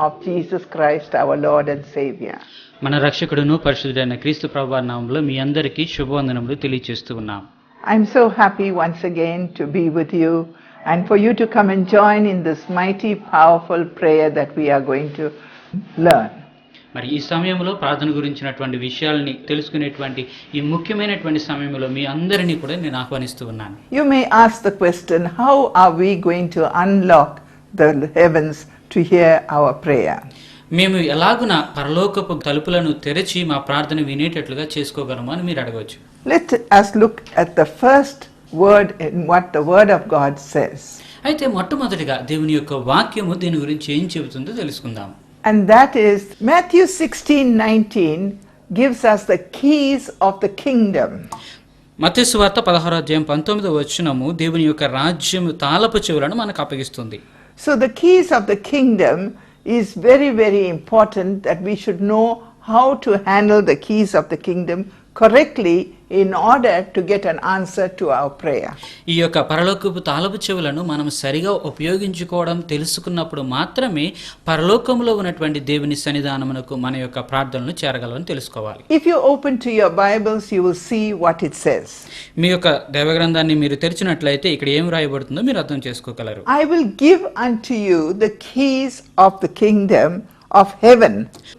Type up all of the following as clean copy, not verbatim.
of Jesus Christ, our Lord and Savior. మన రక్షకుడును పరిశుద్ధుడైన క్రీస్తు ప్రభువారి నామములో మీ అందరికీ శుభవందనములు తెలియజేస్తూ ఉన్నాం. I'm so happy once again to be with you and for you to come and join in this mighty, powerful prayer that we are going to learn. మరి ఈ సమయంలో ప్రార్థన గురించినటువంటి విషయాల్ని తెలుసుకునేటువంటి ఈ ముఖ్యమైనటువంటి సమయంలో మీ అందరినీ కూడా నేను ఆహ్వానిస్తూ ఉన్నాను. You may ask the question, how are we going to unlock the heavens to hear our prayer? మేము ఎలాగున పరలోకపు తలుపులను తెరిచి మా ప్రార్థన వినేటట్లుగా చేసుకోగలము అని మీరు అడగవచ్చు. Let us look at the first word in what the word of God says. అయితే మొట్టమొదటిగా దేవుని యొక్క వాక్యము దీని గురించి ఏం చెబుతుందో తెలుసుకుందాం. And that is Matthew 16:19 gives us the keys of the kingdom. మత్తయి సువార్త 16వ అధ్యాయం 19వ వచనము దేవుని యొక్క రాజ్యము తాళపు చెవులను మనకు అప్పగిస్తుంది. So the keys of the kingdom is very, very important that we should know how to handle the keys of the kingdom correctly in order to get an answer to our prayer. ఈ యొక్క పరలోకపు తాళపు చెవులను మనం సరిగా ఉపయోగించుకోవడం తెలుసుకున్నప్పుడు మాత్రమే పరలోకంలో ఉన్నటువంటి దేవుని సన్నిధానమునకు మన యొక్క ప్రార్థనలు చేరగలమని తెలుసుకోవాలి. If you open to your Bibles, you will see what it says. మీ యొక్క దైవగ్రంథాన్ని మీరు తెరిచినట్లయితే ఇక్కడ ఏం రాయబడుతుందో మీరు అర్థం చేసుకోగలరు. I will give unto you the keys of the kingdom of heaven.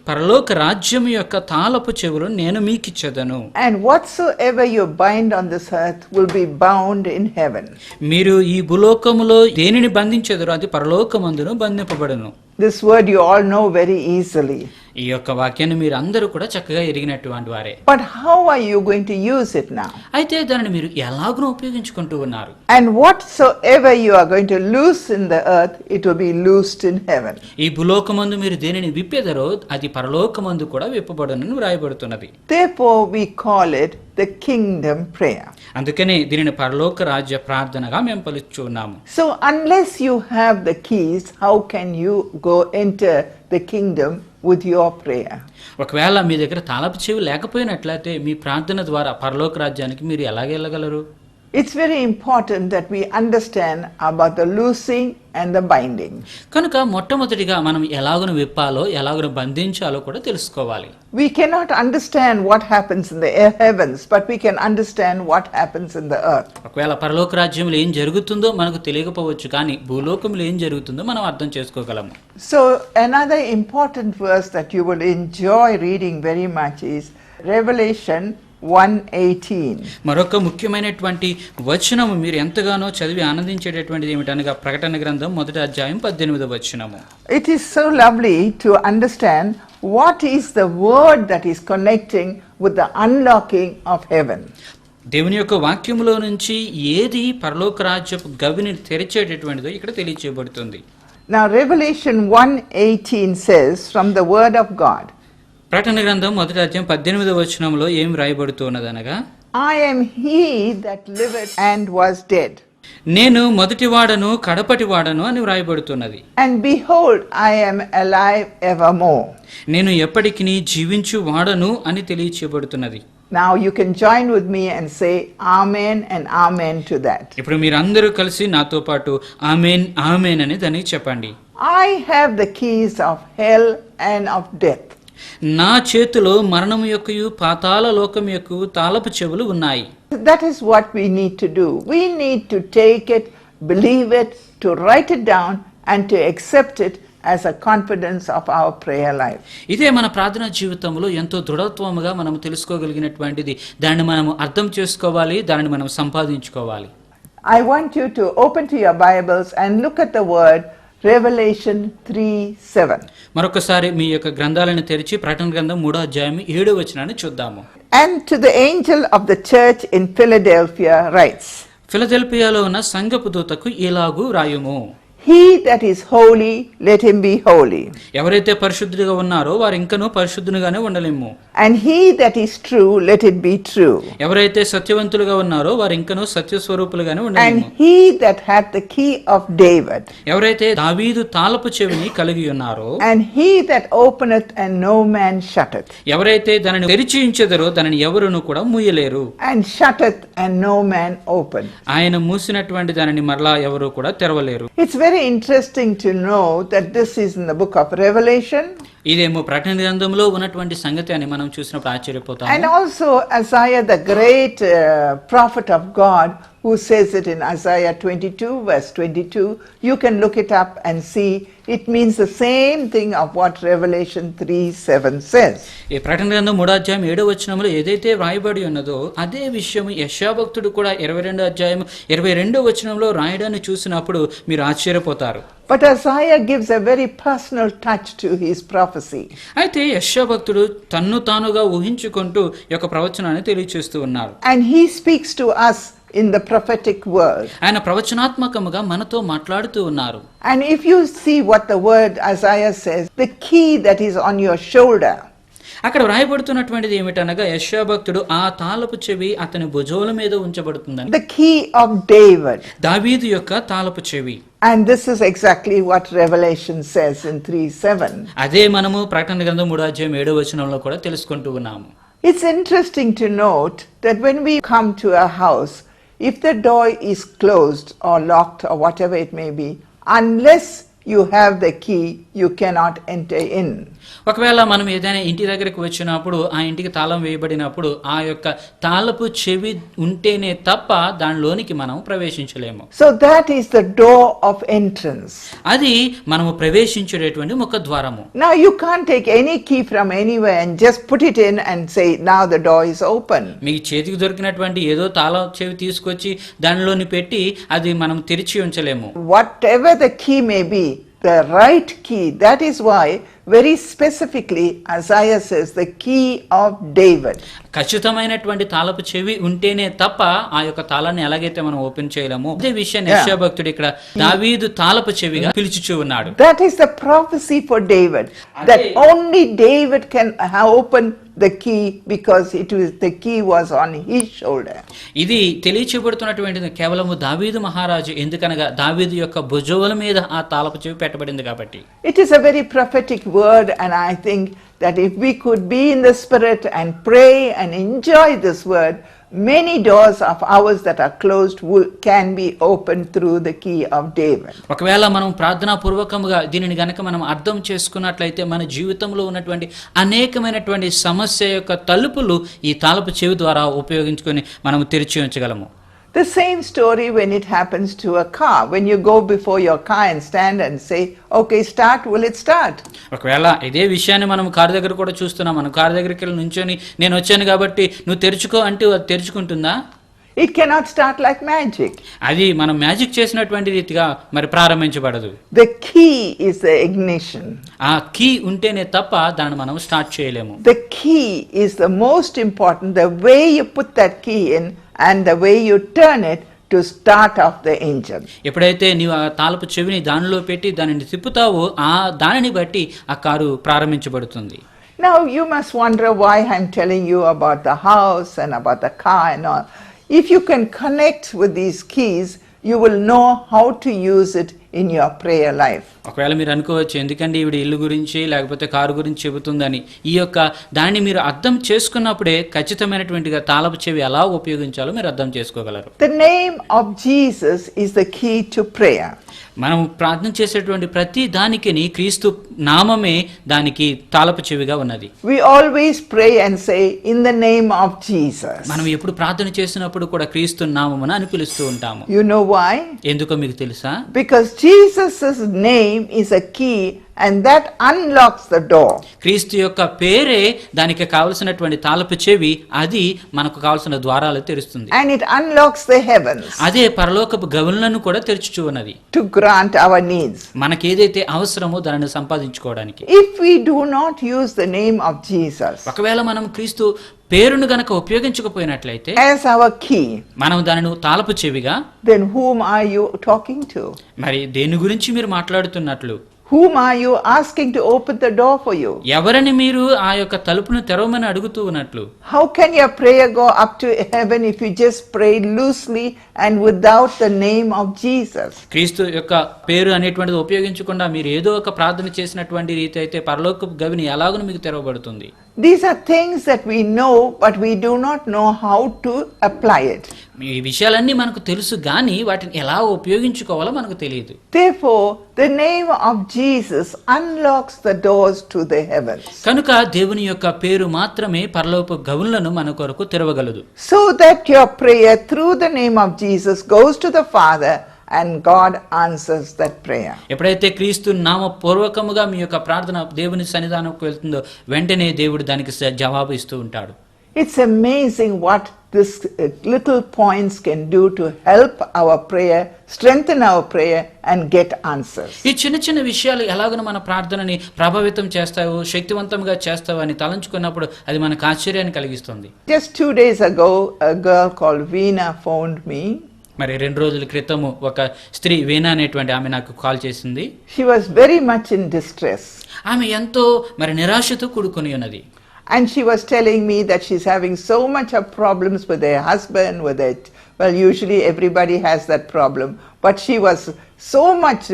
పరలోక రాజ్యము యొక్క తాళపు చెవులు నేను మీకు ఇచ్చెదను. And whatsoever you bind on this earth will be bound in heaven. మీరు ఈ భూలోకములో దేనిని బంధించెదరో అది పరలోకమందును బంధింపబడును. This word you all know very easily. ఈ యొక్క వాక్యాన్ని మీరు అందరూ కూడా చక్కగా ఎరిగినటువంటి వారే. But how are you going to use it now? అయితే దానిని మీరు ఎలాగో ఉపయోగించుకుంటూ ఉన్నారు. And whatsoever you are going to loose in the earth, it will be loosed in heaven. ఈ భూలోకమందు మీరు దేనిని విప్పెదరో అది పరలోకమందు కూడా విప్పబడునని వ్రాయబడుతున్నది. Therefore we call it the kingdom prayer. అందుకనే దీనిని పరలోక రాజ్య ప్రార్థనగా మేము పిలుస్తున్నాము. So unless you have the keys, how can you go enter the kingdom with your prayer? ఒకవేళ మీ దగ్గర తాళపు చెవి లేకపోయినట్లయితే మీ ప్రార్థన ద్వారా పరలోక రాజ్యానికి మీరు ఎలాగ వెళ్ళగలరు? It's very important that we understand about the loosing and the binding. కనుక మొట్టమొదటిగా మనం ఎలాగను విప్పాలో ఎలాగను బంధించాలో కూడా తెలుసుకోవాలి. We cannot understand what happens in the heavens, but we can understand what happens in the earth. ఒకవేళ పరలోక రాజ్యంలో ఏం జరుగుతుందో మనకు తెలియకపోవచ్చు, కానీ భూలోకంలో ఏం జరుగుతుందో మనం అర్థం చేసుకోగలము. So another important verse that you will enjoy reading very much is Revelation 1:18. మరొక ముఖ్యమైనటువంటి వచనము మీరు ఎంతగానో చదివి ఆనందించేటటువంటిది ఏమిటనగా ప్రకటన గ్రంథం 1వ అధ్యాయం 18వ వచనము. It is so lovely to understand what is the word that is connecting with the unlocking of heaven. దేవుని యొక్క వాక్యములో నుంచి ఏది పరలోక రాజ్యపు గవిని తెరిచేటటువంటిదో ఇక్కడ తెలియచేయబడుతుంది. Now Revelation 1:18 says from the word of God. ప్రకటన గ్రంథం 1వ అధ్యాయం 18వ వచనంలో ఏం రాయబడుతున్నదనగా, I am he that liveth and was dead. నేను మొదటివాడను కడపటివాడను అని వ్రాయబడుతున్నది. And behold, I am alive evermore. నేను ఎప్పటికీ జీవించు వాడను అని తెలియచేయబడుతున్నది. Now you can join with me and say amen and amen to that. ఇప్పుడు మీరు అందరూ కలిసి నాతో పాటు ఆమేన్ ఆమేన్ అని దానికి చెప్పండి. I have the keys of hell and of death. నా చేతిలో మరణము యొక్కయు పాతాళ లోకం యొక్క తాళపు చెవులు ఉన్నాయి. That is what we need to do. We need to take it, believe it, to write it down and to accept it as a confidence of our prayer life. ఇదే మన ప్రార్థనా జీవితంలో ఎంతో దృఢత్వముగా మనం తెలుసుకోగలిగినటువంటిది. దాన్ని మనం అర్థం చేసుకోవాలి, దానిని మనం సంపాదించుకోవాలి. I want you to open to your Bibles and look at the word Revelation 3:7. మరొకసారి మీ యొక్క గ్రంథాలను తెరిచి ప్రకటన గ్రంథం 3వ అధ్యాయం 7వ వచనాన్ని చూద్దాము. And to the angel of the church in Philadelphia writes, ఫిలదెల్ఫియాలో ఉన్న సంఘపు దూతకు ఇలాగు రాయుము. He that is holy, let him be holy. ఎవరైతే పరిశుద్ధులుగా ఉన్నారో వారు ఇంకనూ పరిశుద్ధులుగానే ఉండలేము. And he that is true, let it be true. ఎవరైతే సత్యవంతులుగా ఉన్నారో వారు ఇంకనూ సత్యస్వరూపులుగానే ఉండలేము. And he that hath the key of David. ఎవరైతే దావీదు తాళపు చెవిని కలిగి ఉన్నారో, And he that openeth and no man shutteth. ఎవరైతే దానిని తెరిచి ఉంచెదరో దానిని ఎవరును కూడా మూయలేరు. And shutteth and no man openeth. ఆయన మూసినటువంటి దానిని మరలా ఎవరు కూడా తెరవలేరు. It's very very interesting to know that this is in the book of Revelation. ఇదేమో ప్రకటన గ్రంథంలో ఉన్నటువంటి సంగతి అని మనం చూసినప్పుడు And ఆశ్చర్యపోతాము. also Isaiah, the great prophet of God, who says it in Isaiah 22 verse 22. You can look it up and see it means the same thing of what Revelation 3:7 says. ఈ ప్రకటన గ్రంథం 3వ అధ్యాయం 7వ వచనంలో ఏదైతే వ్రాయబడి ఉన్నదో అదే విషయం యెషయా భక్తుడు కూడా 22వ అధ్యాయం 22వ వచనంలో రాయడాన్ని చూసినప్పుడు మీరు ఆశ్చర్యపోతారు. But Isaiah gives a very personal touch to his prophecy. అయితే యెషయా భక్తుడు తన్ను తానుగా ఊహించుకుంటూ ఈ యొక్క ప్రవచనాన్ని తెలియజేస్తూ ఉన్నారు. And he speaks to us in the prophetic word. ఆయన ప్రవచనాత్మకముగా మనతో మాట్లాడుతూ ఉన్నారు. And if you see what the word Isaiah says, the key that is on your shoulder, అక్కడ వ్రాయబడుతున్నటువంటిది ఏమిటనగా యెషయా భక్తుడు ఆ తాళపు చెవి అతని భుజముల మీద ఉంచబడుతుందని. the key of David. దావీదు యొక్క తాళపు చెవి. And this is exactly what Revelation says in 3:7. అదే మనము ప్రకటన గ్రంథం 3వ అధ్యాయం 7వ వచనంలో కూడా తెలుసుకుంటూ ఉన్నాము. It's interesting to note that when we come to a house, if the door is closed or locked or whatever it may be, unless you have the key, you cannot enter in. ఒకవేళ మనం ఏదైనా ఇంటి దగ్గరికి వచ్చినప్పుడు ఆ ఇంటికి తాళం వేయబడినప్పుడు ఆ యొక్క తాళపు చెవి ఉంటేనే తప్ప దానిలోనికి మనం ప్రవేశించలేము. So that is the door of entrance. అది మనము ప్రవేశించేటటువంటి ముఖ ద్వారము. Now you can't take any key from anywhere and just put it in and say now the door is open. మీ చేతికి దొరికినటువంటి ఏదో తాళం చెవి తీసుకొచ్చి దానిలోని పెట్టి అది మనం తెరిచి ఉంచలేము. Whatever the key may be, the right key, that is why very specifically Isaiah says the key of David. ఖచ్చితమైనటువంటి తాళపు చెవి ఉంటేనే తప్ప ఆ యొక్క తాళాన్ని ఎలాగైతే మనం ఓపెన్ చేయలేము అదే విషయాన్ని యెషయా భక్తుడు ఇక్కడ దావీదు తాళపు చెవిగా పిలుచుచూ ఉన్నాడు. That is the prophecy for David, that only David can open the key because the key was on his shoulder. ఇది తెలియచేయబడుతున్నటువంటిది కేవలము దావీదు మహారాజు, ఎందుకనగా దావీదు యొక్క భుజముల మీద ఆ తాళపు చెవి పెట్టబడింది కాబట్టి. It is a very prophetic word, and I think that if we could be in the spirit and pray and enjoy this word, many doors of ours that are closed can be opened through the key of David. ఒకవేళ మనం ప్రార్థనా పూర్వకముగా దీనిని గనక మనం అర్థం చేసుకున్నట్లయితే మన జీవితంలో ఉన్నటువంటి అనేకమైనటువంటి సమస్య యొక్క తలుపులు ఈ తాళపు చెవి ద్వారా ఉపయోగించుకొని మనం తెరిచి ఉంచగలము. The same story when it happens to a car. When you go before your car and stand and say, okay, start, will it start? ఒకవేళ ఇదే విషయాన్ని మనం కారు దగ్గర కూడా చూస్తున్నాం. మనం కారు దగ్గరికి వెళ్ళి నుంచొని నేను వచ్చాను కాబట్టి నువ్వు తెరుచుకో అంటే అది తెరుచుకుంటుందా? It cannot start like magic. అది మనం మ్యాజిక్ చేసినటువంటి రీతిగా మరి ప్రారంభించబడదు. The key is the ignition. ఆ కీ ఉంటేనే తప్ప దాన్ని మనం స్టార్ట్ చేయలేము. The key is the most important. The way you put that key in and the way you turn it to start off the engine. ఎప్పుడైతే నీవు ఆ తాళపు చెవిని దానిలో పెట్టి దానిని తిప్పుతావో ఆ దానిని బట్టి ఆ కారు ప్రారంభించబడుతుంది. Now you must wonder why I'm telling you about the house and about the car and all. If you can connect with these keys, you will know how to use it in your prayer life. ఒకవేళ మీరు అనుకోవచ్చు ఎందుకంటే ఈవిడ ఇల్లు గురించి లేకపోతే car గురించి చెబుతుందని. ఈ యొక్క దాన్ని మీరు అర్థం చేసుకున్నప్పుడే ఖచ్చితమైనటువంటిగా తాళపు చెవి ఎలా ఉపయోగించాలో మీరు అర్థం చేసుకోగలరు. The name of Jesus is the key to prayer. మనం ప్రార్థన చేసేటువంటి ప్రతి దానికి క్రీస్తు నామమే దానికి తాళపు చెవిగా ఉన్నది. We always pray and say in the name of Jesus. మనం ఎప్పుడు ప్రార్థన చేసినప్పుడు కూడా క్రీస్తు నామమున అని పిలుస్తూ ఉంటాము. You know why? ఎందుకో మీకు తెలుసా? Because Jesus' name is a key and that unlocks the door. క్రీస్తు యొక్క పేరే దానికి కావలసినటువంటి తాళపు చెవి, అది మనకు కావలసిన ద్వారాలు తెరుస్తుంది. And it unlocks the heavens. అదే పరలోకపు గవులను కూడా తెరుచుచూ ఉన్నది. To grant our needs. మనకి ఏదైతే అవసరమో దానిని సంపాదించుకోవడానికి. If we do not use the name of Jesus ఒకవేళ మనం క్రీస్తు పేరును గనక ఉపయోగించకపోయినట్లయితే as our key, మనం దానిని తాళపు చెవిగా, then whom are you talking to? మరి దేని గురించి మీరు మాట్లాడుతున్నట్లు? Whom are you asking to open the door for you? ఎవరిని మీరు ఆ యొక్క తలుపును తెరవమని అడుగుతూ ఉన్నట్లు? How can your prayer go up to heaven if you just pray loosely and without the name of Jesus? క్రీస్తు యొక్క పేరు అనేటువంటిది ఉపయోగించకుండా మీరు ఏదో ఒక ప్రార్థన చేసినటువంటి రీతి అయితే పరలోకపు గవిని ఎలాగో మీకు తెరవబడుతుంది. These are things that we know, but we do not know how to apply it. ఈ విషయాలన్నీ మనకు తెలుసు కానీ వాటిని ఎలా ఉపయోగించుకోవాలో మనకు తెలియదు. Therefore, the name of Jesus unlocks the doors to the heavens. కనుక దేవుని యొక్క పేరు మాత్రమే పరలోక గవులను మన కొరకు తెరవగలదు. So that your prayer through the name of Jesus goes to the Father and God answers that prayer. ఎప్పుడైతే క్రీస్తు నామ పూర్వకముగా మీ యొక్క ప్రార్థన దేవుని సన్నిధానంకు వెళ్తుందో వెంటనే దేవుడు దానికి జవాబు ఇస్తూ ఉంటాడు. It's amazing what this little points can do to help our prayer, strengthen our prayer and get answers. ఈ చిన్న చిన్న విషయాలు ఎలాగో మన ప్రార్థనని ప్రభావితం చేస్తావు, శక్తివంతంగా చేస్తావు అని తలంచుకున్నప్పుడు అది మనకు ఆశ్చర్యాన్ని కలిగిస్తుంది. Just 2 days ago, a girl called Veena phoned me. మరి 2 రోజుల క్రితము ఒక స్త్రీ వీణా అనేటువంటి ఆమె నాకు కాల్ చేసింది. She was very much in distress. ఆమె ఎంతో మరి నిరాశతో కూడుకొని ఉన్నది. And she was telling me that she's having so much of problems with her husband, with it. Well, usually everybody has that problem. But she was so much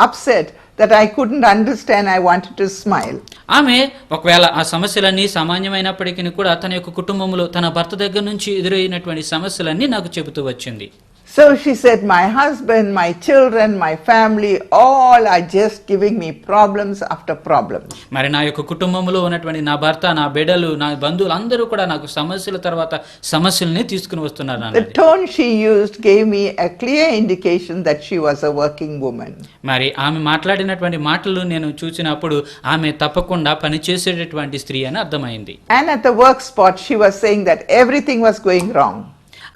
upset that I couldn't understand. I wanted to smile. ఆమె ఒకవేళ ఆ సమస్యలన్నీ సామాన్యమైనప్పటికీ కూడా తన యొక్క కుటుంబంలో తన భర్త దగ్గర నుంచి ఎదురైనటువంటి సమస్యలన్నీ నాకు చెబుతూ వచ్చింది. So she said, my husband, my children, my family, all are just giving me problems after problems. మరి నా యొక్క కుటుంబంలో ఉన్నటువంటి నా భర్త, నా బిడ్డలు, నా బంధువులు అందరూ కూడా నాకు సమస్యల తర్వాత సమస్యల్ని తీసుకుని వస్తున్నారు అన్నది. The tone she used gave me a clear indication that she was a working woman. మరి ఆమె మాట్లాడినటువంటి మాటలు నేను చూసినప్పుడు ఆమె తప్పకుండా పనిచేసేటటువంటి స్త్రీ అని అర్థమైంది. And at the work spot she was saying that everything was going wrong.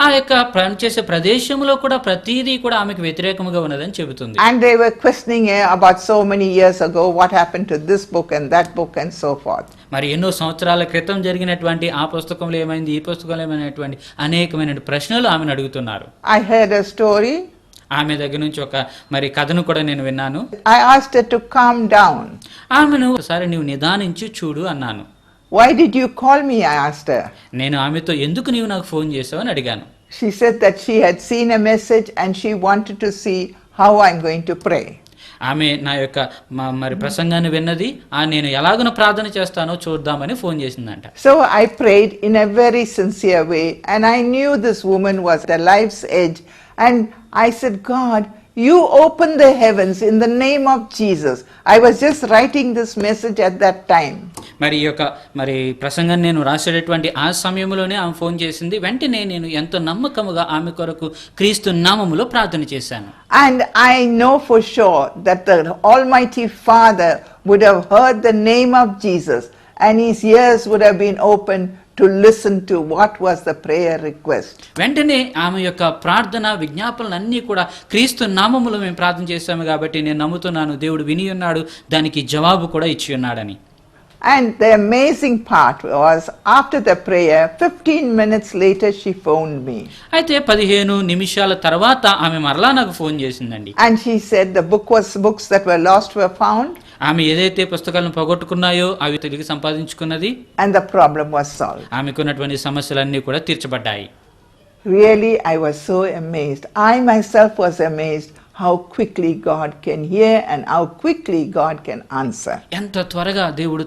ఆ యొక్క పనిచేసే ప్రదేశంలో కూడా ప్రతిదీ కూడా ఆమెకు వ్యతిరేకముగా ఉన్నదని చెబుతుంది. And they were questioning her about so many years ago what happened to this book and that book and so forth. మరి ఎన్నో సంవత్సరాల క్రితం జరిగినటువంటి ఆ పుస్తకంలో ఏమైంది, ఈ పుస్తకంలో ఏమైనటువంటి అనేకమైన ప్రశ్నలు ఆమెను అడుగుతున్నారు. I heard a story. ఆమె దగ్గర నుంచి ఒక మరి కథను కూడా నేను విన్నాను. I asked her to calm down. ఆమెను ఒకసారి నీవు నిదానించి చూడు అన్నాను. Why did you call me? I asked her. నేను ఆమెతో ఎందుకు నీవు నాకు ఫోన్ చేసావు అని అడిగాను. She said that she had seen a message and she wanted to see how I'm going to pray. ఆమె నా యొక్క మరి ప్రసంగాన్ని విన్నది, నేను ఎలాగో ప్రార్థన చేస్తానో చూద్దామని ఫోన్ చేసిందంట. So I prayed in a very sincere way and I knew this woman was at life's edge and I said, God, you open the heavens in the name of Jesus. I was just writing this message at that time. మరి ఈ యొక్క మరి ప్రసంగం నేను రాసేటటువంటి ఆ సమయంలోనే ఆమె phone చేసింది. వెంటనే నేను ఎంతో నమ్మకముగా ఆమె కొరకు క్రీస్తు నామములో ప్రార్థన చేశాను. And I know for sure that the Almighty Father would have heard the name of Jesus and his ears would have been opened to listen to what was the prayer request. వెంటనే ఆమె యొక్క ప్రార్థన విజ్ఞాపనలన్నీ కూడా క్రీస్తు నామములో మేము ప్రార్థన చేశాము కాబట్టి నేను నమ్ముతున్నాను దేవుడు విని ఉన్నాడు, దానికి జవాబు కూడా ఇచ్చి ఉన్నాడని. And the amazing part was after the prayer 15 minutes later she phoned me. అయితే 15 నిమిషాల తర్వాత ఆమె మరలా నాకు ఫోన్ చేసిందండి. And she said the books that were lost were found. ఆమె ఏదైతే పుస్తకాలను పోగొట్టుకున్నాయో అవి తిరిగి సంపాదించుకున్నది. And the problem was solved. ఆమెకున్నటువంటి సమస్యలన్నీ కూడా తీర్చబడ్డాయి. Really, I was so amazed. I myself was amazed how quickly God can hear and how quickly God can answer. ఎంత త్వరగా దేవుడు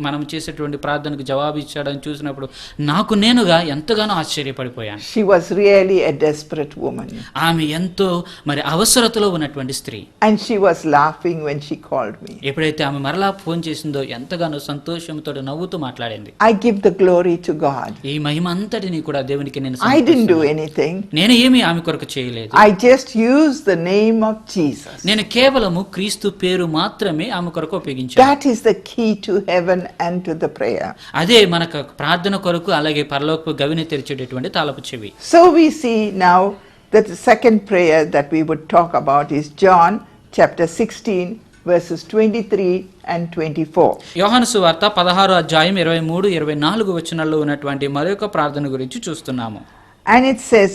మనం చేసేటువంటి ప్రార్థనకు జవాబు ఇచ్చాడని చూసినప్పుడు నాకు నేనుగా ఎంతగానో ఆశ్చర్యపడిపోయాను. She was really a desperate woman. ఆమె ఎంతో మరి అవసరతలో ఉన్నటువంటి స్త్రీ. And she was laughing when she called me. ఎప్పుడైతే ఆమె మరలా ఫోన్ చేసిందో ఎంతగానో సంతోషంతో నవ్వుతూ మాట్లాడింది. I give the glory to God. ఈ మహిమ అంతటిని కూడా దేవునికి నేను I didn't do anything. నేను ఏమీ ఆమె కొరకు చేయలేదు. I just used the name of Jesus. నేను కేవలము క్రీస్తు పేరు మాత్రమే ఆమె కొరకు ఉపయోగించాను. That is the key to heaven and to the prayer. అదే మనకు ప్రార్థన కొరకు అలాగే పరలోకపు గవిని తెరిచేటటువంటి తాళపు చెవి. So we see now that the second prayer that we would talk about is John chapter 16 verses 23 and 24. యోహాను సువార్త 16వ అధ్యాయం 23 24 వచనాల్లో ఉన్నటువంటి మరొక ప్రార్థన గురించి చూస్తున్నాము. And it says,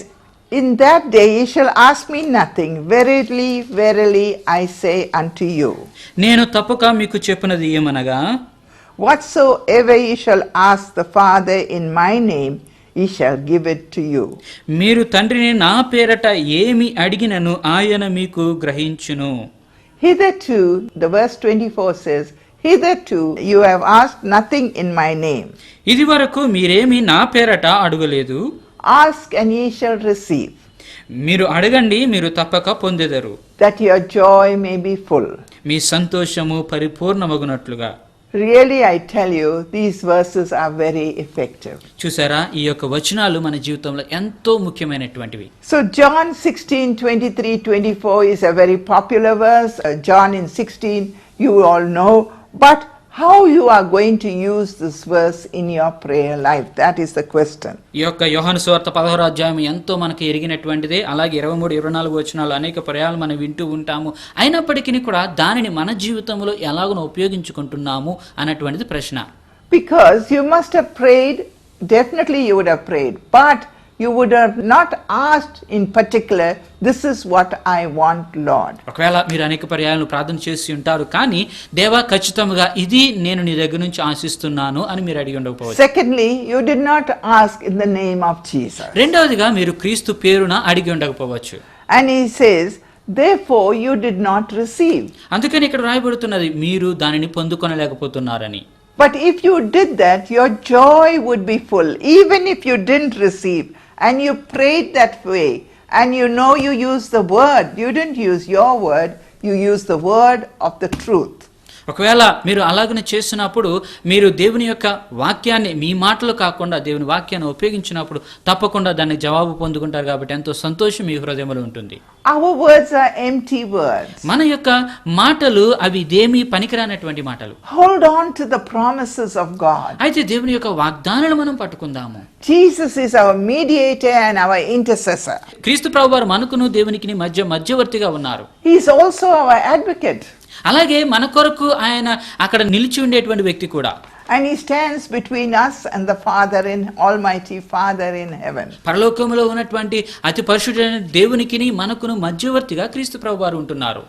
in that day ye shall ask me nothing. Verily, verily, I say unto you. నేను తప్పక మీకు చెప్పినది ఏమనగా, whatsoever ye shall ask the Father in my name, he shall give it to you. మీరు తండ్రిని నా పేరట ఏమి అడిగినను ఆయన మీకు గ్రహించును. Hitherto, the verse 24 says, Hitherto you have asked nothing in my name. ఇది వరకు మీరేమి నా పేరట అడగలేదు. Ask and ye shall receive, మీరు అడగండి, మీరు తప్పక పొందెదరు, that your joy may be full. మీ సంతోషము పరిపూర్ణమగునట్లుగా. Really, I tell you, these verses are very effective. చూసారా, ఈ యొక్క వచనాలు మన జీవితంలో ఎంతో ముఖ్యమైనటువంటివి. So John 16:23-24 is a very popular verse. John in 16 you all know, but how you are going to use this verse in your prayer life, that is the question. ఈ యొక్క యోహాను సువార్త 16వ అధ్యాయం ఎంతో మనకు ఎరిగినటువంటిదే. అలాగే 23, 24 వచనాలు అనేక పర్యాలు మనం వింటూ ఉంటాము. అయినప్పటికీ కూడా దానిని మన జీవితంలో ఎలాగో ఉపయోగించుకుంటున్నాము అన్నటువంటిది ప్రశ్న. Because you must have prayed, definitely you would have prayed, but you would have not asked in particular, this is what I want, Lord. ఒకవేళ మీరు అనేక పర్యాయాలను ప్రార్థన చేసి ఉంటారు, కానీ దేవా ఖచ్చితంగా ఇది నేను నీ దగ్గర నుంచి ఆశిస్తున్నాను అని మీరు అడిగి ఉండకపోవచ్చు. Secondly, you did not ask in the name of Jesus. రెండవదిగా మీరు క్రీస్తు పేరున అడిగి ఉండకపోవచ్చు. And he says, therefore you did not receive. అందుకని ఇక్కడ రాయబడుతున్నది, మీరు దానిని పొందుకొనలేకపోతున్నారని. But if you did that, your joy would be full, even if you didn't receive. And you prayed that way, and you know you used the word. You didn't use your word, you used the word of the truth. ఒకవేళ మీరు అలాగనే చేసినప్పుడు మీరు దేవుని యొక్క వాక్యాన్ని, మీ మాటలు కాకుండా దేవుని వాక్యాన్ని ఉపయోగించినప్పుడు తప్పకుండా దానికి జవాబు పొందుకుంటారు. కాబట్టి ఎంతో సంతోషం మీ హృదయంలో ఉంటుంది. Our words are empty words. మన యొక్క మాటలు అవి దేమి పనికిరానటువంటి మాటలు. Hold on to the promises of God. అయితే దేవుని యొక్క వాగ్దానాలను మనం పట్టుకుందాము. Jesus is our mediator and our intercessor. క్రీస్తు ప్రభువారు మనకును దేవునికి మధ్యవర్తిగా ఉన్నారు. He is also our advocate. అలాగే మన కొరకు ఆయన అక్కడ నిలిచి ఉండేటువంటి వ్యక్తి కూడా. And he stands between us and the Father in Almighty Father in heaven. పరలోకములో ఉన్నటువంటి అతి పరిశుద్ధుడైన దేవునికిని మనకును మధ్యవర్తిగా క్రీస్తు ప్రభువారు ఉంటున్నారు.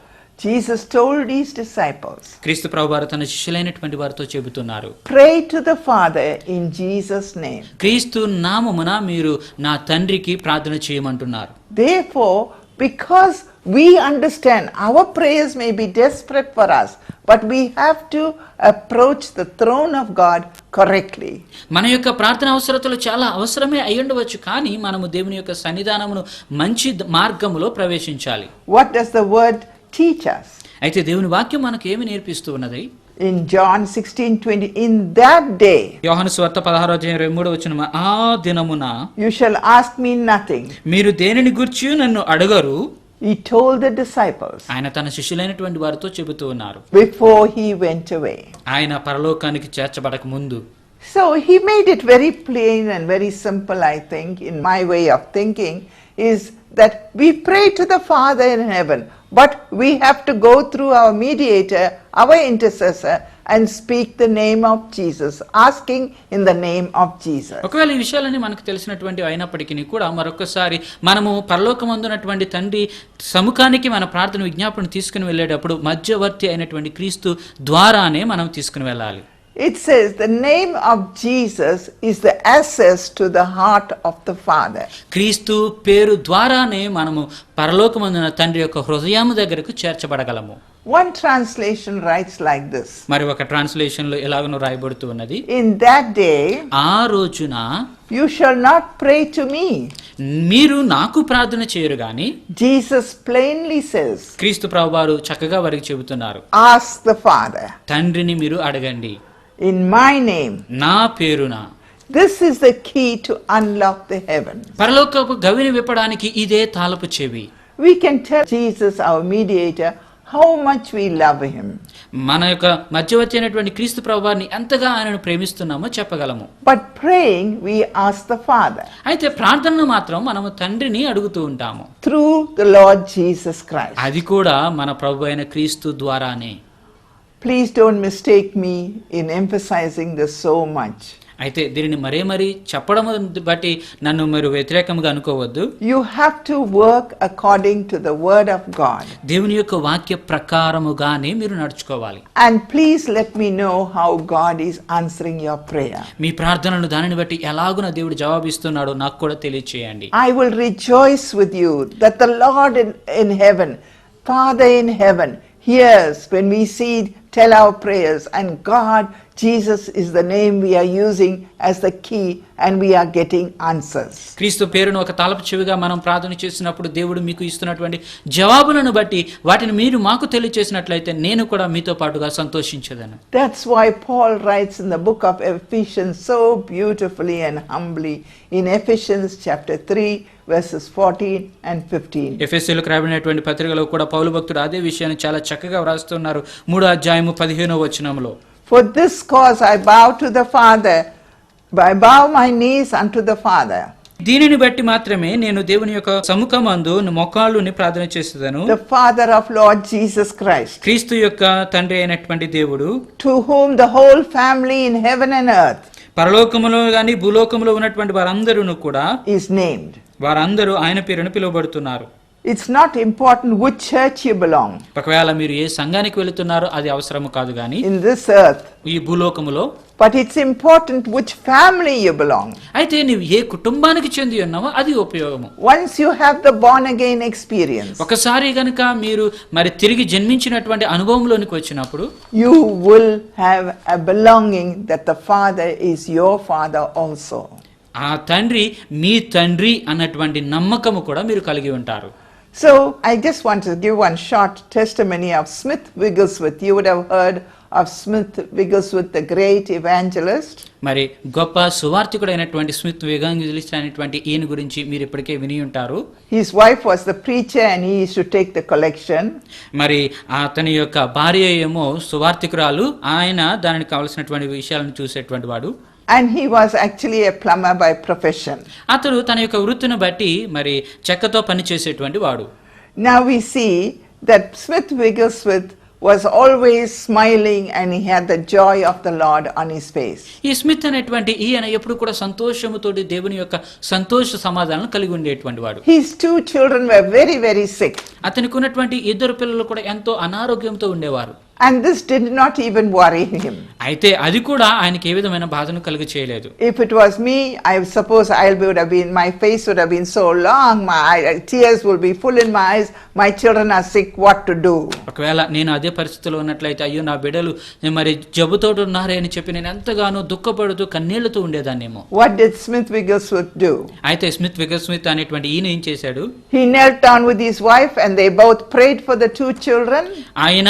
Jesus told his disciples, క్రీస్తు ప్రభువారు తన శిష్యులైనటువంటి వారితో చెబుతున్నారు, pray to the Father in Jesus' name. క్రీస్తు నామమున మీరు నా తండ్రికి ప్రార్థన చేయమంటున్నారు. Therefore, because we understand our prayers may be desperate for us, but we have to approach the throne of God correctly. మన యొక్క ప్రార్థన అవసరతలు చాలా అవసరమే అయ్యుండవచ్చు, కానీ మనము దేవుని యొక్క సన్నిధానమును మంచి మార్గములో ప్రవేశించాలి. What does the word teach us? అయితే దేవుని వాక్యం మనకు ఏమి నేర్పిస్తూ ఉన్నది? In John 16:20, in that day యోహాను సువార్త 16:23 ఆ దినమున you shall ask me nothing. మీరు దేనిని గూర్చి నన్ను అడగరు, He told the disciples ఆయన తన శిష్యులైనటువంటి వారితో చెబుతూ ఉన్నారు before he went away. ఆయన పరలోకానికి చేర్చబడక ముందు. So he made it very plain and very simple, I think, in my way of thinking, is that we pray to the Father in heaven, but we have to go through our mediator, our intercessor, and speak the name of Jesus, asking in the name of Jesus. ఒకవేళ ఈ విషయాలన్నీ మనకు తెలిసినటువంటి అయినప్పటికీ కూడా మరొకసారి మనము పరలోకమందున్నటువంటి తండ్రి సముఖానికి మన ప్రార్థన విజ్ఞాపన తీసుకుని వెళ్ళేటప్పుడు మధ్యవర్తి అయినటువంటి క్రీస్తు ద్వారానే మనం తీసుకుని వెళ్ళాలి. It says the name of Jesus is the access to the heart of the Father. క్రీస్తు పేరు ద్వారానే మనము పరలోకమందున తండ్రి యొక్క హృదయము దగ్గరకు చేర్చబడగలము. One translation writes like this. మరి ఒక ట్రాన్స్లేషన్ లో ఎలాగనో రాయబడుతూ ఉన్నది, In that day ఆ రోజున you shall not pray to me. మీరు నాకు ప్రార్థన చేయరు గాని, Jesus plainly says, క్రీస్తు ప్రభువారు చక్కగా వారికి చెబుతున్నారు, ask the Father తండ్రిని మీరు అడగండి in my name. నా పేరున. This is the key to unlock the heavens. పరలోకపు గవిని విప్పడానికి ఇదే తాళపు చెవి. We can tell Jesus, our mediator, how much we love him. మన యొక్క మధ్యవర్తి అయినటువంటి క్రీస్తు ప్రభువారిని ఎంతగా ఆయనను ప్రేమిస్తున్నామో చెప్పగలము. But praying, we ask the Father అయితే ప్రార్థనను మాత్రం మనము తండ్రిని అడుగుతూ ఉంటాము, through the Lord Jesus Christ. అది కూడా మన ప్రభు అయిన క్రీస్తు ద్వారానే. Please don't mistake me in emphasizing this so much. అయితే దీనిని మరీ చెప్పడం బట్టి నన్ను మీరు వ్యతిరేకంగా అనుకోవద్దు. You have to work according to the word of God. దేవుని యొక్క వాక్య ప్రకారముగానే మీరు నడుచుకోవాలి. And please let me know how God is answering your prayer. మీ ప్రార్థనను దానిని బట్టి ఎలాగున దేవుడు జవాబిస్తున్నాడో నాకు కూడా తెలియచేయండి. I will rejoice with you that the Lord in heaven, Father in heaven, hears when we see tell our prayers, and God, Jesus is the name we are using as the key, and we are getting answers. క్రీస్తు పేరును ఒక తాళపు చెవిగా మనం ప్రార్థన చేసినప్పుడు దేవుడు మీకు ఇస్తున్నటువంటి జవాబులను బట్టి వాటిని మీరు మాకు తెలియజేసినట్లయితే నేను కూడా మీతో పాటుగా సంతోషించేదను. That's why Paul writes in the book of Ephesians so beautifully and humbly in Ephesians chapter 3 verses 14 and 15. ఎఫెసీయులకు రాయబడినటువంటి పత్రికలో కూడా పౌలు భక్తుడు అదే విషయాన్ని చాలా చక్కగా వ్రాస్తున్నారు. 3వ అధ్యాయము 15వ వచనంలో, For this cause I bow to the Father, I bow my knees unto the Father, దీనిని బట్టి మాత్రమే నేను దేవుని యొక్క సముఖమందు మొక్కాళ్ళుని ప్రార్థన చేసేదను, the Father of Lord Jesus Christ, క్రీస్తు యొక్క తండ్రి అయినటువంటి దేవుడు, to whom the whole family in heaven and earth పరలోకములో గాని భూలోకములో ఉన్నటువంటి వారందరూ కూడా is named. వారందరూ ఆయన పేరును పిలువబడుతున్నారు. It's not important which church you belong ఒకవేళ మీరు ఏ సంఘానికి వెళుతున్నారో అది అవసరము కాదు గాని in this earth, ఈ భూలోకములో, but it's important which family you belong. అయితే నీవు ఏ కుటుంబానికి చెంది ఉన్నావో అది ఉపయోగము. Once you have the born again experience, ఒకసారి గనుక మీరు మరి తిరిగి జన్మించినటువంటి అనుభవంలోనికి వచ్చినప్పుడు you will have a belonging that the Father is your Father also. ఆ తండ్రి మీ తండ్రి అన్నటువంటి నమ్మకము కూడా మీరు కలిగి ఉంటారు. So I just want to give one short testimony of Smith Wigglesworth. You would have heard of Smith Wigglesworth, the great evangelist. మరి గొప్ప సువార్తికుడైనటువంటి స్మిత్ ఎవాంజలిస్ట్ అయినటువంటి ఈయన గురించి మీరు ఇప్పటికే విని ఉంటారు. His wife was the preacher and he used to take the collection. మరి అతని యొక్క భార్య ఏమో సువార్తికురాలు, ఆయన దానికి కావాల్సినటువంటి విషయాలను చూసేటువంటి వాడు. And he was actually a plumber by profession. అతడు తన యొక్క వృత్తిని బట్టి మరి చెక్కతో పని చేసేటువంటి వాడు. Now we see that Smith Wigglesworth was always smiling and he had the joy of the Lord on his face. ఈ స్మిత్ అనేటువంటి ఈయన ఎప్పుడు కూడా సంతోషముతోటి దేవుని యొక్క సంతోష సమాధానం కలిగి ఉండేటువంటి వాడు. His 2 children were very, very sick. అతనికి ఉన్నటువంటి 2 పిల్లలు కూడా ఎంతో అనారోగ్యంతో ఉండేవారు. And this did not even worry him. అయితే అది కూడా ఆయనకి ఏ విధమైన బాధను కలిగి చేయలేదు. If it was me, I suppose my face would have been so long, tears will be full in my eyes, my children are sick, what to do? ఒకవేళ నేను అదే పరిస్థితిలో ఉన్నట్లయితే అయ్యో నా బిడ్డలు మరి జబ్బుతోటి ఉన్నారే అని చెప్పి నేను ఎంతగానో దుఃఖపడుతూ కన్నీళ్లతో ఉండేదాన్నేమో. What did Smith Wigglesworth do? అయితే స్మిత్ విగస్మిత్ అనేటువంటి ఈయన ఏం చేశాడు? He knelt down with his wife and they both prayed for the 2 children. ఆయన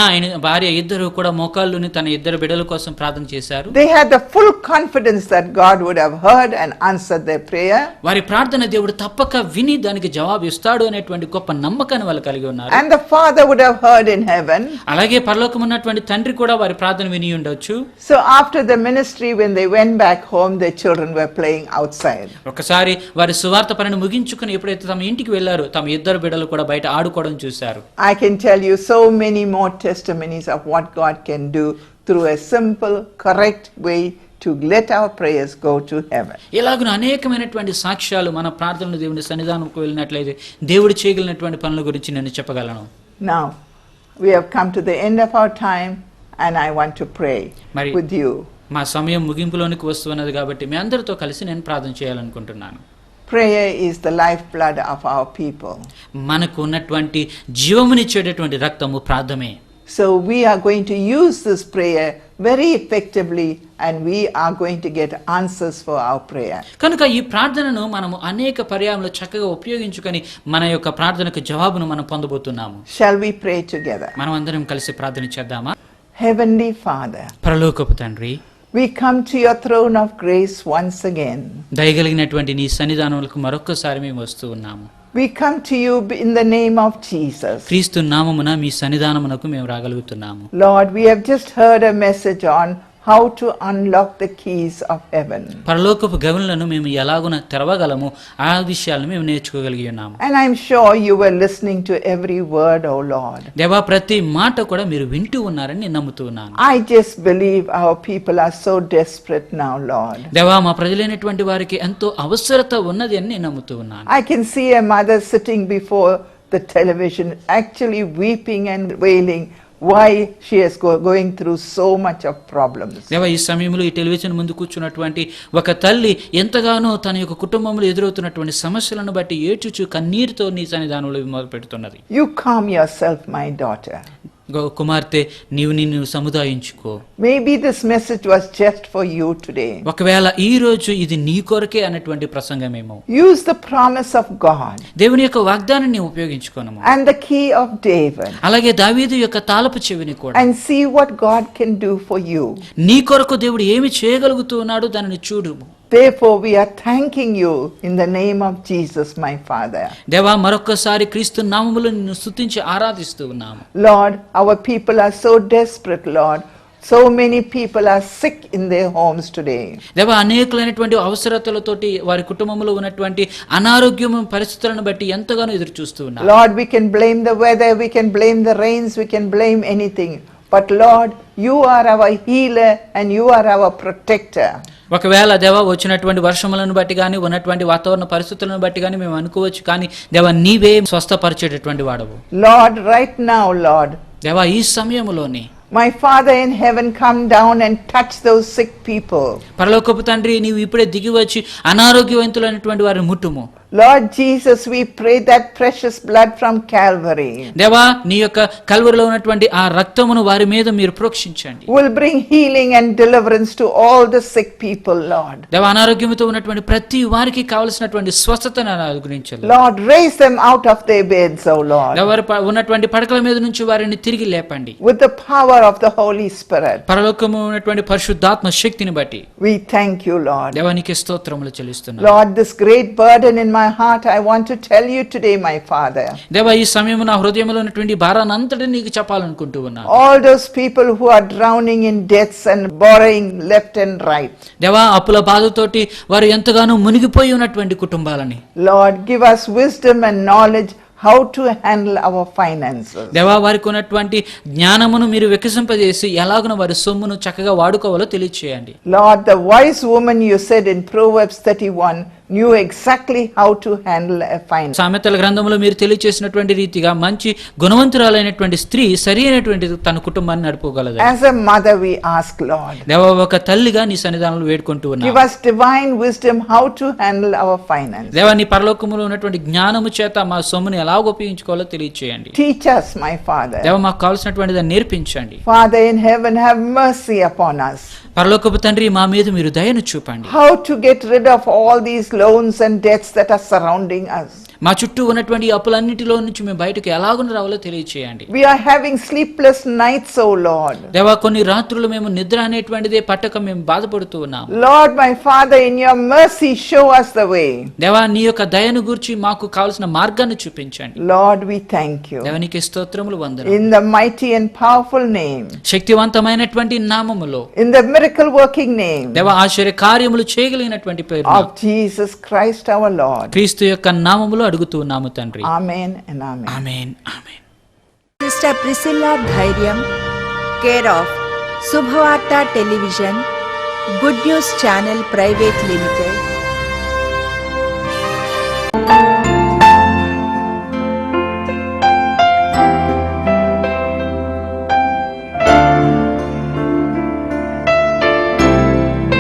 భార్య ఇద్దరు కూడా మోకాళ్ళుని తన 2 బిడ్డల కోసం ప్రార్థన చేశారు. They had the full confidence that God would have heard and answered their prayer. వారి ప్రార్థన దేవుడు తప్పక విని దానికి జవాబు ఇస్తాడు అనేటువంటి గొప్ప నమ్మకాన్ని వాళ్ళు కలిగి ఉన్నారు. And the Father would have heard in heaven. అలాగే పరలోకం ఉన్నటువంటి తండ్రి కూడా వారి ప్రార్థన విని ఉండొచ్చు. So after the ministry, when they went back home, their children were playing outside. ఒకసారి వారి సువార్త పనిని ముగించుకుని ఎప్పుడైతే తమ ఇంటికి వెళ్లారో తమ 2 బిడ్డలు కూడా బయట ఆడుకోవడం చూశారు. I can tell you so many more testimonies of what God can do through a simple, correct way to let our prayers go to heaven. ఇలాగున అనేకమైనటువంటి సాక్ష్యాలు మన ప్రార్థనలు దేవుని సన్నిధానంకు వెళ్ళినట్లయితే దేవుడు చేయగలిగినటువంటి పనుల గురించి నేను చెప్పగలను. Now, we have come to the end of our time and I want to pray with you. మా సమయం ముగింపులోనికి వస్తున్నది కాబట్టి మీ అందరితో కలిసి నేను ప్రార్థన చేయాలనుకుంటున్నాను. Prayer is the lifeblood of our people. మనకు ఉన్నటువంటి జీవమునిచ్చేటటువంటి రక్తము ప్రార్థనే. So we are going to use this prayer very effectively and we are going to get answers for our prayer. కనుక ఈ ప్రార్థనను మనము అనేక పర్యాయంలో చక్కగా ఉపయోగించుకొని మన యొక్క ప్రార్థనకు జవాబును మనం పొందబోతున్నాము. Shall we pray together? మనం అందరం కలిసి ప్రార్థన చేద్దామా? Heavenly Father, పరలోకపు తండ్రి, we come to your throne of grace once again. దయగలిగినటువంటి నీ సన్నిధానములకు మరొకసారి మేము వస్తూ ఉన్నాము. We come to you in the name of Jesus. క్రీస్తు నామమున మీ సన్నిధానమునకు మేము రాగలుగుతున్నాము. Lord, we have just heard a message on how to unlock the keys of heaven. పరలోకపు గవిలను మేము ఎలాగున తెరవగలము ఆ విషయాలను మేము నేర్చుకోగలిగి ఉన్నాము. And I'm sure you were listening to every word, oh Lord. దేవా, ప్రతి మాట కూడా మీరు వింటూ ఉన్నారని నేను నమ్ముతూ ఉన్నాను. I just believe our people are so desperate now, Lord. దేవా, మా ప్రజలైనటువంటి వారికి ఎంతో అవసరత ఉన్నది అని నేను నమ్ముతూ ఉన్నాను. I can see a mother sitting before the television actually weeping and wailing why she is going through so much of problems. దేవా, ఈ సమయంలో ఈ టెలివిజన్ ముందు కూర్చున్నటువంటి ఒక తల్లి ఎంతగానో తన యొక్క కుటుంబంలో ఎదురవుతున్నటువంటి సమస్యలను బట్టి ఏడ్చుచు కన్నీరుతో నీ సన్నిధానంలో మొదలు పెడుతున్నది. You calm yourself, my daughter. కుమార్తె నీవు నిన్ను సముదాయించుకో. Maybe this message was just for you today. ఒకవేళ ఈ రోజు ఇది నీ కొరకే అన్నటువంటి ప్రసంగమేమో. Use the promise of God దేవుని యొక్క వాగ్దానాన్ని ఉపయోగించుకోనము. and the key of David అలాగే దావీదు యొక్క తాళపు చెవిని కూడా. and see what God can do for you. నీ కొరకు దేవుడు ఏమి చేయగలుగుతూ ఉన్నాడో దానిని చూడు. Therefore we are thanking you in the name of Jesus, my Father. దేవా మరొకసారి క్రీస్తు నామములో నిన్ను స్తుతించి ఆరాధిస్తూ ఉన్నాము. Lord, our people are so desperate, Lord. So many people are sick in their homes today. దేవా అనేకులైనటువంటి అవసరతలతోటి వారి కుటుంబంలో ఉన్నటువంటి అనారోగ్యం పరిస్థితులను బట్టి ఎంతగానో ఎదురు చూస్తూ ఉన్నారు. Lord, we can blame the weather, we can blame the rains, we can blame anything. But Lord, you are our healer and you are our protector. ఒకవేళ దేవా వచ్చినటువంటి వర్షములను బట్టి కానీ ఉన్నటువంటి వాతావరణ పరిస్థితులను బట్టి కానీ మేము అనుకోవచ్చు, కానీ దేవా నీవే స్వస్థపరిచేటటువంటి వాడవు. Lord, right now, Lord, దేవా ఈ సమయంలోనే my Father in heaven, come down and touch those sick people. పరలోకపు తండ్రి నీవు ఇప్పుడే దిగి వచ్చి అనారోగ్యవంతులైనటువంటి వారిని ముట్టుము. Lord Jesus, we pray that precious blood from Calvary దేవా నీ యొక్క కల్వరిలో ఉన్నటువంటి ఆ రక్తమును వారి మీద మీరు ప్రోక్షించండి. will bring healing and deliverance to all the sick people, Lord. దేవా అనారోగ్యంతో ఉన్నటువంటి ప్రతి వారికి కావలసినటువంటి స్వస్థతను అనుగ్రహించండి. Lord, raise them out of their beds, O Lord, దేవా వారి ఉన్నటువంటి పడకల మీద నుంచి వారిని తిరిగి లేపండి. with the power of the Holy Spirit. పరలోకము ఉన్నటువంటి పరిశుద్ధాత్మ శక్తిని బట్టి We thank you, Lord. దేవా నీకే స్తోత్రములు చెల్లిస్తున్నాను. Lord, this great burden in my heart, I want to tell you today, my Father. దేవా ఈ సమయము నా హృదయంలో ఉన్నటువంటి భారాన్ని అంతటి నీకు చెప్పాలనుకుంటూ ఉన్నాను. All those people who are drowning in debts and borrowing left and right. దేవా అప్పుల బాధతోటి వారు ఎంతగానో మునిగిపోయి ఉన్నటువంటి కుటుంబాలని Lord, give us wisdom and knowledge how to handle our finances. దేవా వారికి ఉన్నటువంటి జ్ఞానమును మీరు వికసింపజేసి ఎలాగున వారి సొమ్మును చక్కగా వాడుకోవాలో తెలియచేయండి. Lord, the wise woman you said in Proverbs 31 knew exactly how to handle a finance. సామెతల గ్రంథంలో మీరు తెలియచేసినటువంటి రీతిగా మంచి గుణవంతురాలైనటువంటి స్త్రీ సరి అయినటువంటి తన కుటుంబాన్ని నడుపుకోగలదు. As a mother we ask, Lord, దేవా ఒక తల్లిగా నీ సన్నిధానంలో వేడుకుంటూ give ఉన్నాను. us divine wisdom how to handle our finances. దేవా నీ పరలోకములో ఉన్నటువంటి జ్ఞానము చేత మా సొమ్మును ఎలా ఉపయోగించుకోవాలో తెలియచేయండి. Teach us, my Father. దేవా మాకు కావాల్సినటువంటి దాన్ని నేర్పించండి. Father in heaven, have mercy upon us. పరలోకపు తండ్రి మా మీద మీరు దయను చూపండి. How to get rid of all these loans and debts that are surrounding us. మా చుట్టూ ఉన్నటువంటి అప్పులన్నిటిలో నుంచి మేము బయటకు ఎలాగున రావాలో తెలియచేయండి. We are having sleepless nights, O Lord. దేవా కొన్ని రాత్రులు మేము నిద్ర అనేటువంటిదే పట్టక మేము బాధపడుతూ ఉన్నాం. Lord, my Father, in your mercy, show us the way. దేవా నీ యొక్క దయను గురించి మాకు కావాల్సిన మార్గాన్ని చూపించండి. Lord, we thank you. దేవా నీకే స్తోత్రములు వందనాలు. In the mighty and powerful name, శక్తివంతమైనటువంటి నామములో, in the miracle working name దేవా ఆశ్చర్య కార్యములు చేయగలిగినటువంటి పేరు of Jesus Christ our Lord. క్రీస్తు యొక్క నామములో అడుగుతూ ఉన్నాము తండ్రి. Amen and amen. Amen amen. Sister Priscilla ధైర్యం, కేర్ ఆఫ్ శుభవార్త television, good news channel private limited,